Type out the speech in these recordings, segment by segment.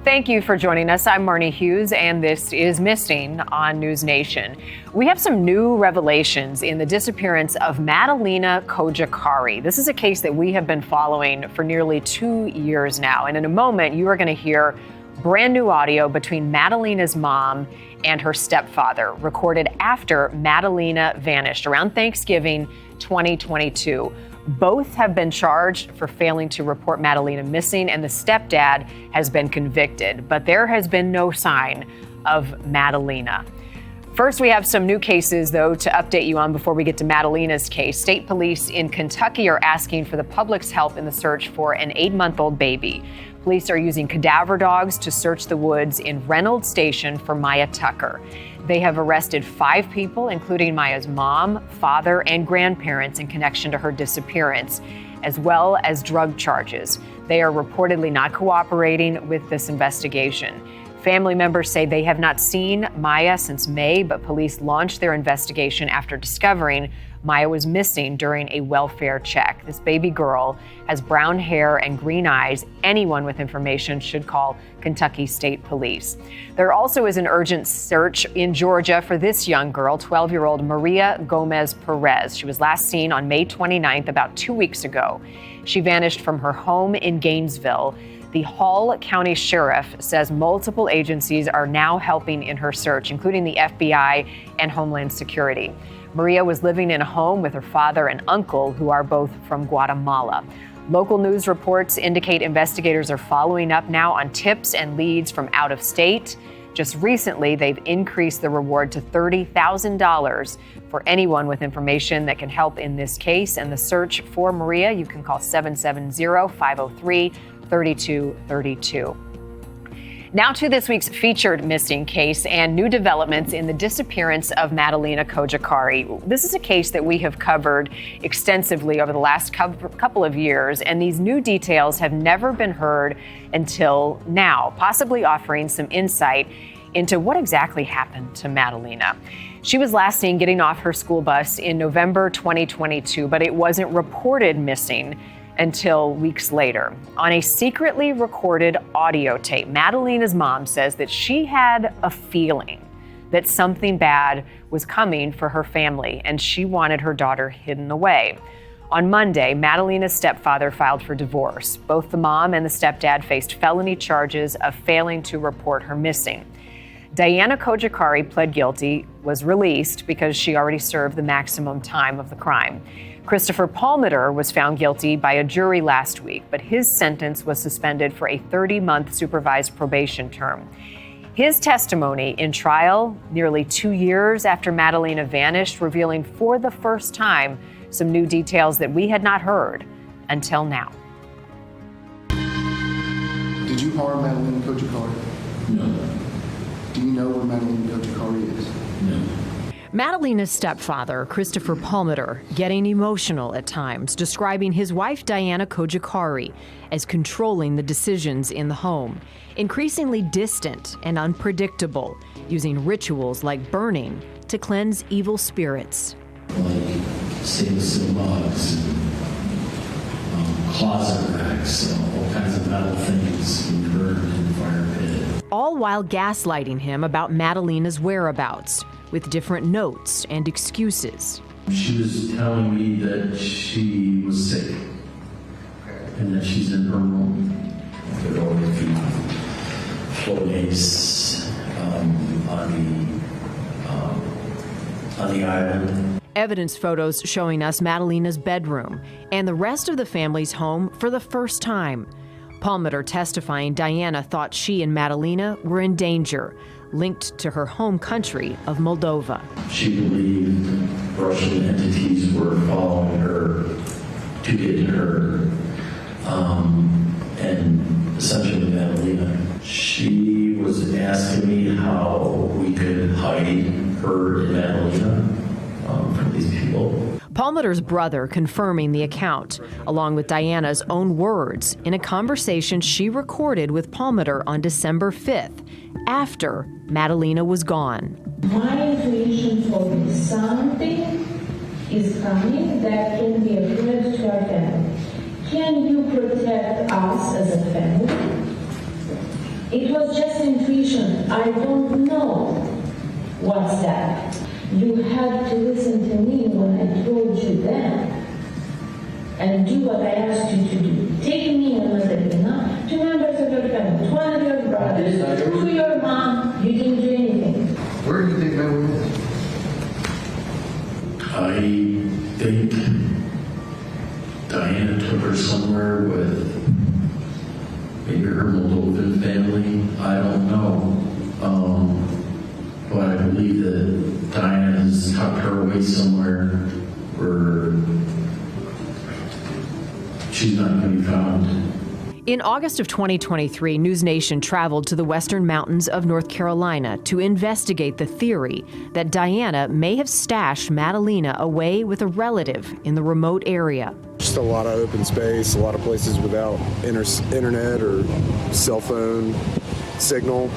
Thank you for joining us. I'm Marni Hughes, and this is Missing on NewsNation. We have some new revelations in the disappearance of Madalina Cojocari. This is a case that we have been following for nearly 2 years now. And in a moment, you are going to hear brand new audio between Madalina's mom and her stepfather, recorded after Madalina vanished around Thanksgiving 2022. Both have been charged for failing to report Madalina missing, and the stepdad has been convicted. But there has been no sign of Madalina. First, we have some new cases, though, to update you on before we get to Madalina's case. State police in Kentucky are asking for the public's help in the search for an 8-month-old baby. Police are using cadaver dogs to search the woods in Reynolds Station for Maya Tucker. They have arrested 5 people, including Maya's mom, father, and grandparents in connection to her disappearance, as well as drug charges. They are reportedly not cooperating with this investigation. Family members say they have not seen Maya since May, but police launched their investigation after discovering Maya was missing during a welfare check. This baby girl has brown hair and green eyes. Anyone with information should call Kentucky State Police. There also is an urgent search in Georgia for this young girl, 12-year-old Maria Gomez Perez. She was last seen on May 29th, about 2 weeks ago. She vanished from her home in Gainesville. The Hall County Sheriff says multiple agencies are now helping in her search, including the FBI and Homeland Security. Maria was living in a home with her father and uncle, who are both from Guatemala. Local news reports indicate investigators are following up now on tips and leads from out of state. Just recently, they've increased the reward to $30,000 for anyone with information that can help in this case. And the search for Maria, you can call 770-503-3232. Now to this week's featured missing case and new developments in the disappearance of Madalina Cojocari. This is a case that we have covered extensively over the last couple of years, and these new details have never been heard until now, possibly offering some insight into what exactly happened to Madalina. She was last seen getting off her school bus in November 2022, but it wasn't reported missing until weeks later. On a secretly recorded audio tape, Madalina's mom says that she had a feeling that something bad was coming for her family, and she wanted her daughter hidden away. On Monday, Madalina's stepfather filed for divorce. Both the mom and the stepdad faced felony charges of failing to report her missing. Diana Cojocari pled guilty, was released because she already served the maximum time of the crime. Christopher Palmiter was found guilty by a jury last week, but his sentence was suspended for a 30-month supervised probation term. His testimony in trial, nearly 2 years after Madalina vanished, revealing for the first time some new details that we had not heard until now. Did you harm Madalina Cojocari? No. Do you know where Madalina Cojocari is? No. Madalina's stepfather, Christopher Palmiter, getting emotional at times, describing his wife, Diana Cojocari, as controlling the decisions in the home, increasingly distant and unpredictable, using rituals like burning to cleanse evil spirits. Like stainless steel mugs and closet racks, all kinds of metal things being burned in the fire pit. All while gaslighting him about Madalina's whereabouts, with different notes and excuses. She was telling me that she was sick and that she's in her room. There are a few photos on the island. Evidence photos showing us Madalina's bedroom and the rest of the family's home for the first time. Palmiter testifying Diana thought she and Madalina were in danger, linked to her home country of Moldova. She believed Russian entities were following her to get to her, and essentially Madalina. She was asking me how we could hide her and Madalina from these people. Palmiter's brother confirming the account, along with Diana's own words in a conversation she recorded with Palmiter on December 5th, after Madalina was gone. My intuition told me something is coming that can be a threat to our family. Can you protect us as a family? It was just intuition. I don't know what's that. You had to listen to me when I told you that and do what I asked you to do. Take me and Madalina, 2 members of your family, 1 of your brothers, to your mom. You didn't do anything. Where do you think Madalina is? I think Diana took her somewhere with maybe her Moldovan family. I don't know. But I believe that Diana has tucked her away somewhere where she's not going to be found. In August of 2023, NewsNation traveled to the western mountains of North Carolina to investigate the theory that Diana may have stashed Madalina away with a relative in the remote area. Just a lot of open space, a lot of places without internet or cell phone signal,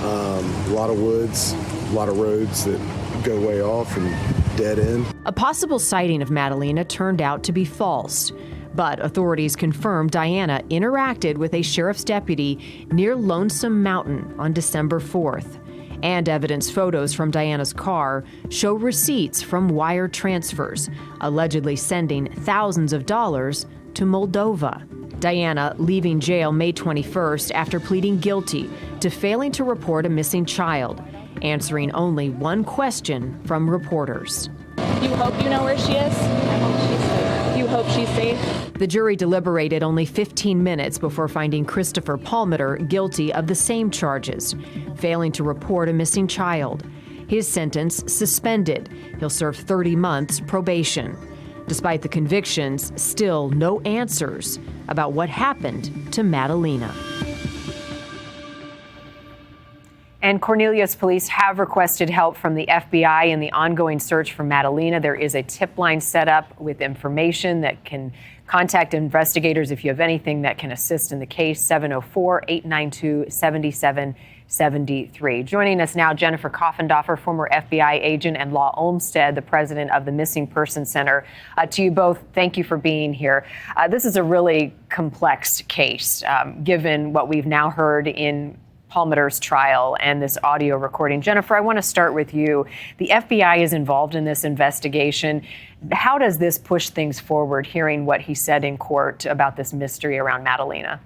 a lot of woods, a lot of roads that go way off and dead end. A possible sighting of Madalina turned out to be false. But authorities confirmed Diana interacted with a sheriff's deputy near Lonesome Mountain on December 4th. And evidence photos from Diana's car show receipts from wire transfers, allegedly sending thousands of dollars to Moldova. Diana leaving jail May 21st after pleading guilty to failing to report a missing child, answering only one question from reporters. You hope you know where she is? I hope she's safe. You hope she's safe? The jury deliberated only 15 minutes before finding Christopher Palmeter guilty of the same charges, failing to report a missing child. His sentence suspended. He'll serve 30 months probation. Despite the convictions, still no answers about what happened to Madalina. And Cornelius police have requested help from the FBI in the ongoing search for Madalina. There is a tip line set up with information that can contact investigators if you have anything that can assist in the case, 704-892-7773. Joining us now, Jennifer Coffendorfer, former FBI agent, and Law Olmsted, the president of the Missing Persons Center. To you both, thank you for being here. This is a really complex case, given what we've now heard in Palmeter's trial and this audio recording. Jennifer, I want to start with you. The FBI is involved in this investigation. How does this push things forward, hearing what he said in court about this mystery around Madalina?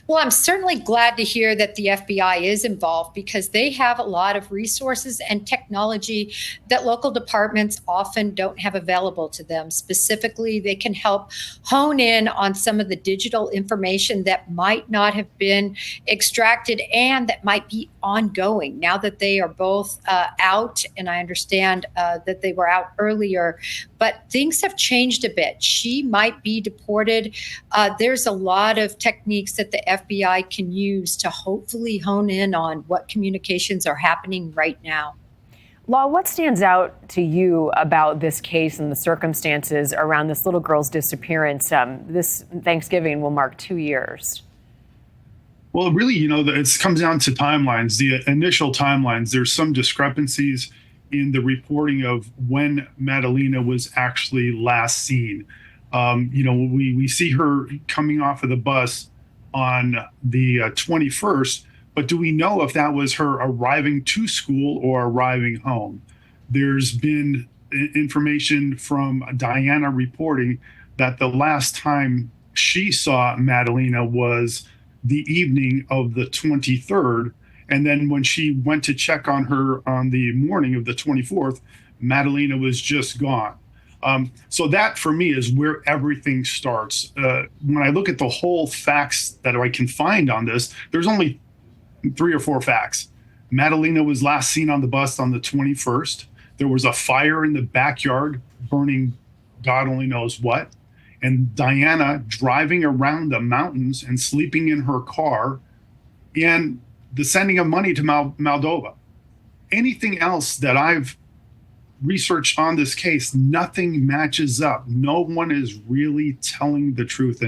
Well, I'm certainly glad to hear that the FBI is involved because they have a lot of resources and technology that local departments often don't have available to them. Specifically, they can help hone in on some of the digital information that might not have been extracted and that might be ongoing now that they are both out. And I understand that they were out earlier, but things have changed a bit. She might be deported. There's a lot of techniques that the FBI can use to hopefully hone in on what communications are happening right now. Law, what stands out to you about this case and the circumstances around this little girl's disappearance? This Thanksgiving will mark 2 years. Well, really, it comes down to timelines, the initial timelines. There's some discrepancies in the reporting of when Madalina was actually last seen. We see her coming off of the bus on the 21st, but do we know if that was her arriving to school or arriving home? There's been information from Diana reporting that the last time she saw Madalina was the evening of the 23rd. And then when she went to check on her on the morning of the 24th, Madalina was just gone. So that, for me, is where everything starts. When I look at the whole facts that I can find on this, there's only 3 or 4 facts. Madalina was last seen on the bus on the 21st. There was a fire in the backyard burning God only knows what. And Diana driving around the mountains and sleeping in her car, and the sending of money to Moldova. Anything else that I've researched on this case, nothing matches up. No one is really telling the truth.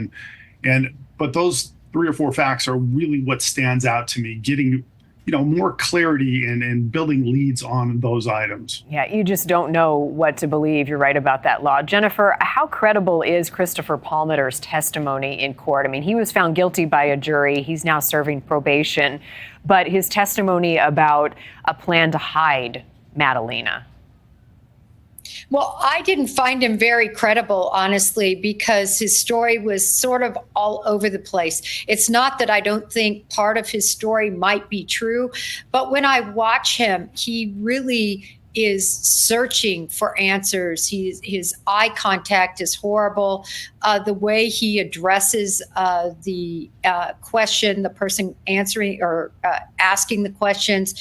But those 3 or 4 facts are really what stands out to me, getting more clarity and building leads on those items. Yeah, you just don't know what to believe. You're right about that, Law. Jennifer, how credible is Christopher Palmer's testimony in court? I mean, he was found guilty by a jury. He's now serving probation. But his testimony about a plan to hide Madalina. Well, I didn't find him very credible, honestly, because his story was sort of all over the place. It's not that I don't think part of his story might be true, but when I watch him, he really is searching for answers. His eye contact is horrible. The way he addresses the question, the person answering or asking the questions,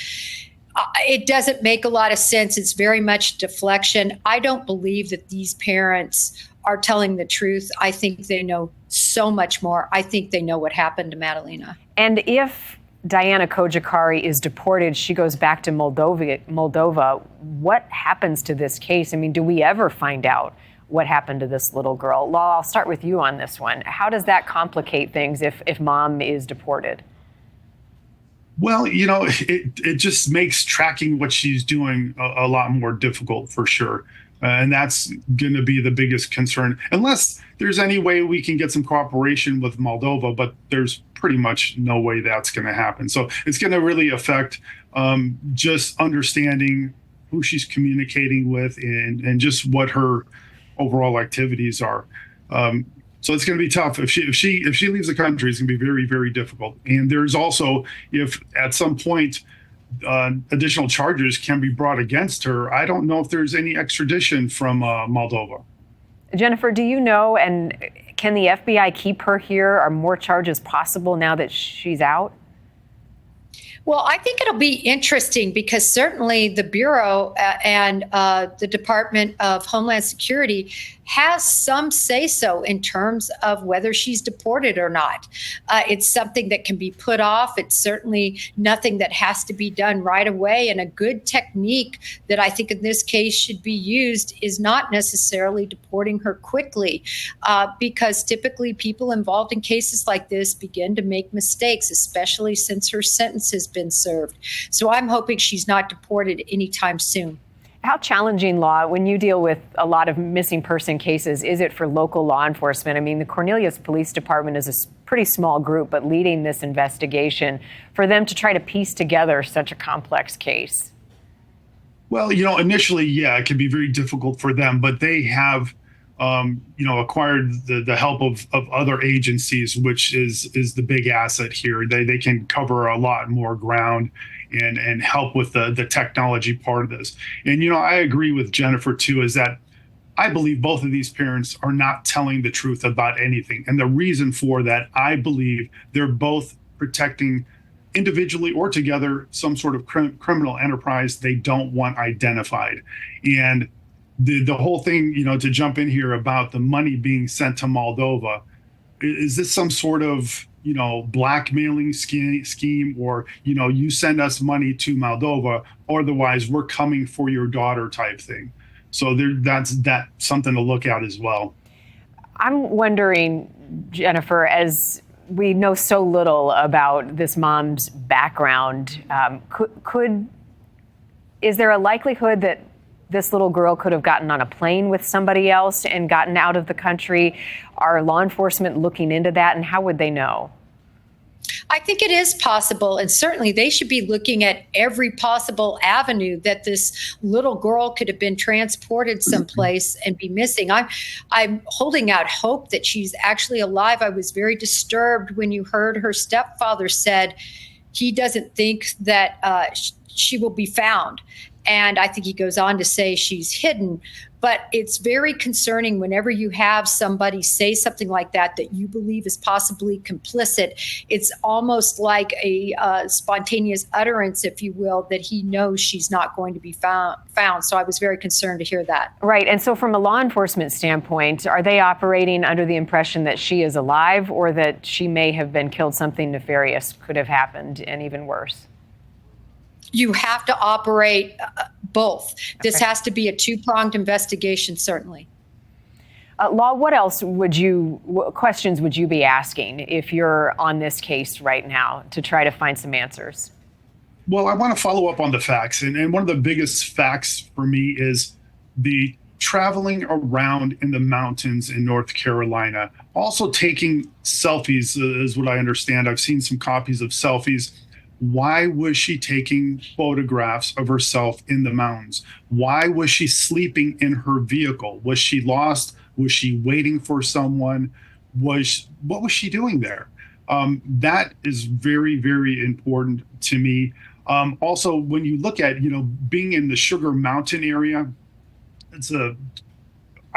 it doesn't make a lot of sense. It's very much deflection. I don't believe that these parents are telling the truth. I think they know so much more. I think they know what happened to Madalina. And if Diana Cojocari is deported, she goes back to Moldova. What happens to this case? I mean, do we ever find out what happened to this little girl? Law, I'll start with you on this one. How does that complicate things if mom is deported? Well, it just makes tracking what she's doing a lot more difficult for sure. And that's going to be the biggest concern, unless there's any way we can get some cooperation with Moldova, but there's pretty much no way that's going to happen. So it's going to really affect just understanding who she's communicating with and just what her overall activities are. So it's going to be tough. If she leaves the country, it's going to be very, very difficult. And there's also, if at some point additional charges can be brought against her, I don't know if there's any extradition from Moldova. Jennifer, do you know, and can the FBI keep her here? Are more charges possible now that she's out? Well, I think it'll be interesting because certainly the Bureau and the Department of Homeland Security has some say-so in terms of whether she's deported or not. It's something that can be put off. It's certainly nothing that has to be done right away. And a good technique that I think in this case should be used is not necessarily deporting her quickly, because typically people involved in cases like this begin to make mistakes, especially since her sentence has been served. So I'm hoping she's not deported anytime soon. How challenging, Law, when you deal with a lot of missing person cases, is it for local law enforcement? I mean, the Cornelius Police Department is a pretty small group, but leading this investigation, for them to try to piece together such a complex case. Well, initially, yeah, it can be very difficult for them, but they have, acquired the help of other agencies, which is the big asset here. They can cover a lot more ground and help with the technology part of this. And, I agree with Jennifer, too, is that I believe both of these parents are not telling the truth about anything. And the reason for that, I believe they're both protecting individually or together some sort of criminal enterprise they don't want identified. And the whole thing, to jump in here about the money being sent to Moldova, is this some sort of blackmailing scheme, or, you send us money to Moldova, otherwise we're coming for your daughter type thing. So that's something to look at as well. I'm wondering, Jennifer, as we know so little about this mom's background, is there a likelihood that this little girl could have gotten on a plane with somebody else and gotten out of the country? Are law enforcement looking into that, and how would they know? I think it is possible, and certainly they should be looking at every possible avenue that this little girl could have been transported someplace and be missing. I'm holding out hope that she's actually alive. I was very disturbed when you heard her stepfather said he doesn't think that she will be found. And I think he goes on to say she's hidden. But it's very concerning whenever you have somebody say something like that you believe is possibly complicit. It's almost like a spontaneous utterance, if you will, that he knows she's not going to be found. So I was very concerned to hear that. Right. And so from a law enforcement standpoint, are they operating under the impression that she is alive, or that she may have been killed, something nefarious could have happened, and even worse? You have to operate both. This Okay. has to be a two-pronged investigation, certainly. Law, what else questions would you be asking if you're on this case right now to try to find some answers? Well, I want to follow up on the facts. And one of the biggest facts for me is the traveling around in the mountains in North Carolina, also taking selfies, is what I understand. I've seen some copies of selfies. Why was she taking photographs of herself in the mountains? Why was she sleeping in her vehicle? Was she lost? Was she waiting for someone? What was she doing there? That is very, very important to me. Also, when you look at, being in the Sugar Mountain area, it's a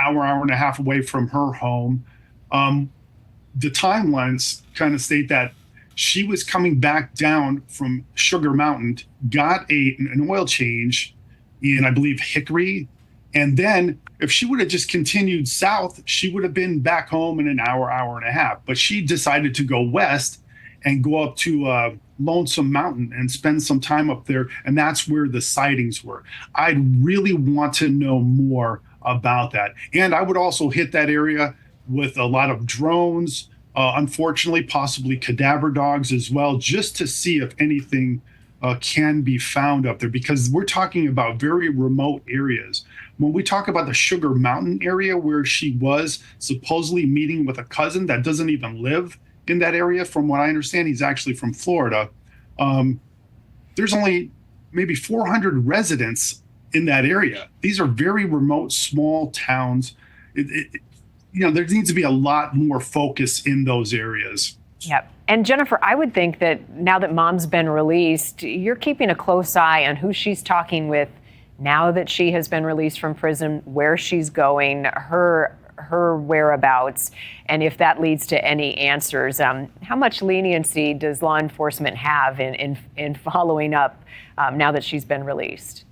hour and a half away from her home. The timelines kind of state that she was coming back down from Sugar Mountain, got an oil change in, I believe, Hickory. And then if she would have just continued south, she would have been back home in an hour and a half. But she decided to go west and go up to Lonesome Mountain and spend some time up there. And that's where the sightings were. I'd really want to know more about that. And I would also hit that area with a lot of drones, unfortunately, possibly cadaver dogs as well, just to see if anything can be found up there, because we're talking about very remote areas. When we talk about the Sugar Mountain area where she was supposedly meeting with a cousin that doesn't even live in that area, from what I understand, he's actually from Florida. There's only maybe 400 residents in that area. These are very remote, small towns. There needs to be a lot more focus in those areas. Yep. And Jennifer, I would think that now that Mom's been released, you're keeping a close eye on who she's talking with now that she has been released from prison, where she's going, her whereabouts, and if that leads to any answers. How much leniency does law enforcement have in following up now that she's been released?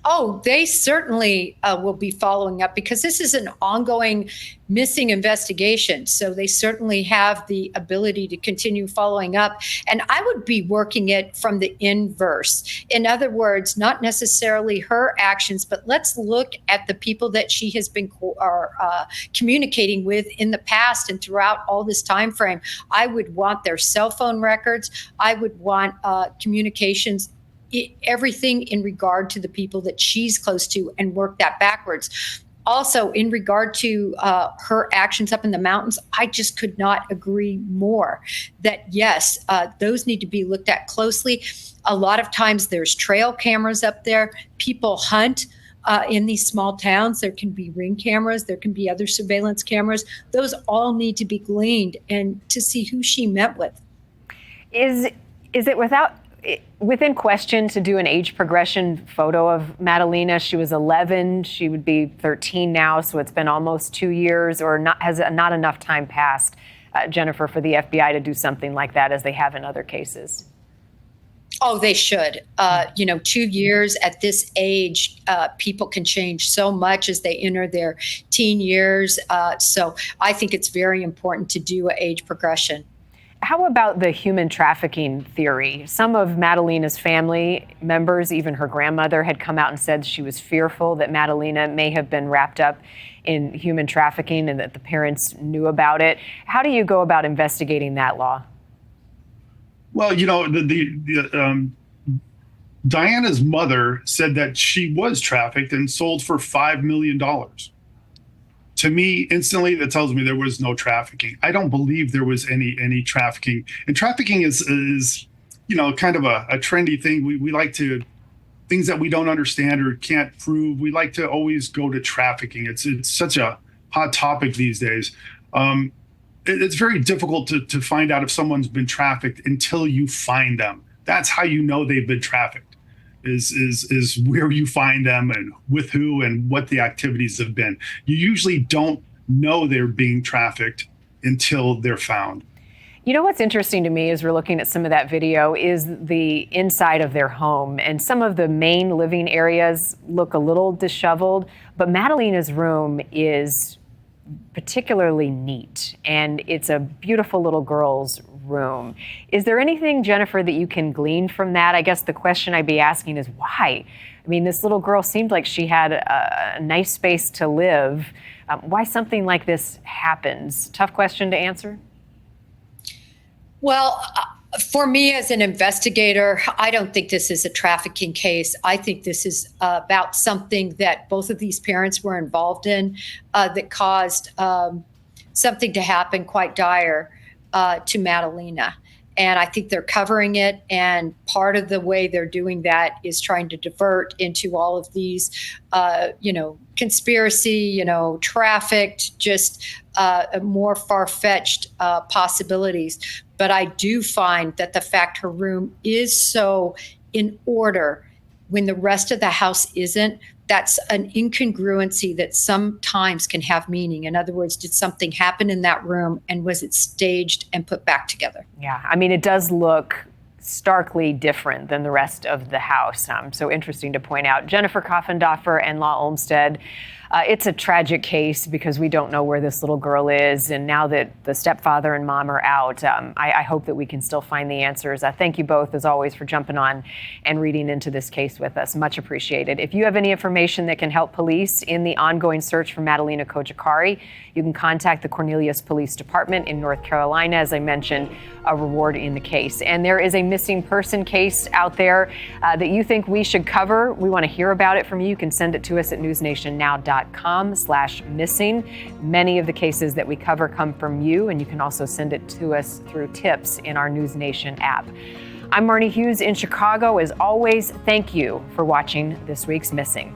Oh, they certainly will be following up, because this is an ongoing missing investigation. So they certainly have the ability to continue following up. And I would be working it from the inverse. In other words, not necessarily her actions, but let's look at the people that she has been communicating with in the past and throughout all this time frame. I would want their cell phone records. I would want communications, everything in regard to the people that she's close to, and work that backwards. Also, in regard to her actions up in the mountains, I just could not agree more that, yes, those need to be looked at closely. A lot of times there's trail cameras up there. People hunt in these small towns. There can be Ring cameras. There can be other surveillance cameras. Those all need to be gleaned, and to see who she met with. Is it within question to do an age progression photo of Madalina? She was 11. She would be 13 now, so it's been almost 2 years, or has not enough time passed, Jennifer, for the FBI to do something like that as they have in other cases? Oh, they should. 2 years at this age, people can change so much as they enter their teen years. So I think it's very important to do an age progression. How about the human trafficking theory? Some of Madalina's family members, even her grandmother, had come out and said she was fearful that Madalina may have been wrapped up in human trafficking and that the parents knew about it. How do you go about investigating that, Law? Well, Diana's mother said that she was trafficked and sold for $5 million. To me, instantly, that tells me there was no trafficking. I don't believe there was any trafficking. And trafficking is kind of a trendy thing. We like to, things that we don't understand or can't prove, we like to always go to trafficking. It's such a hot topic these days. It's very difficult to find out if someone's been trafficked until you find them. That's how you know they've been trafficked. Is where you find them and with who and what the activities have been. You usually don't know they're being trafficked until they're found. You know what's interesting to me as we're looking at some of that video is the inside of their home, and some of the main living areas look a little disheveled, but Madalina's room is particularly neat, and it's a beautiful little girl's room. Is there anything, Jennifer, that you can glean from that? I guess the question I'd be asking is why? I mean, this little girl seemed like she had a nice space to live. Why something like this happens? Tough question to answer. Well, For me as an investigator, I don't think this is a trafficking case. I think this is about something that both of these parents were involved in that caused something to happen quite dire to Madalina. And I think they're covering it. And part of the way they're doing that is trying to divert into all of these, conspiracy, trafficked, just more far-fetched possibilities. But I do find that the fact her room is so in order when the rest of the house isn't, that's an incongruency that sometimes can have meaning. In other words, did something happen in that room and was it staged and put back together? Yeah, I mean, it does look starkly different than the rest of the house. So interesting to point out. Jennifer Coffendorfer and Law Olmsted. It's a tragic case because we don't know where this little girl is. And now that the stepfather and mom are out, I hope that we can still find the answers. Thank you both, as always, for jumping on and reading into this case with us. Much appreciated. If you have any information that can help police in the ongoing search for Madalina Cojocari, you can contact the Cornelius Police Department in North Carolina. As I mentioned, a reward in the case. And there is a missing person case out there that you think we should cover. We want to hear about it from you. You can send it to us at newsnationnow.com/missing. Many of the cases that we cover come from you, and you can also send it to us through tips in our NewsNation app. I'm Marni Hughes in Chicago. As always, thank you for watching this week's Missing.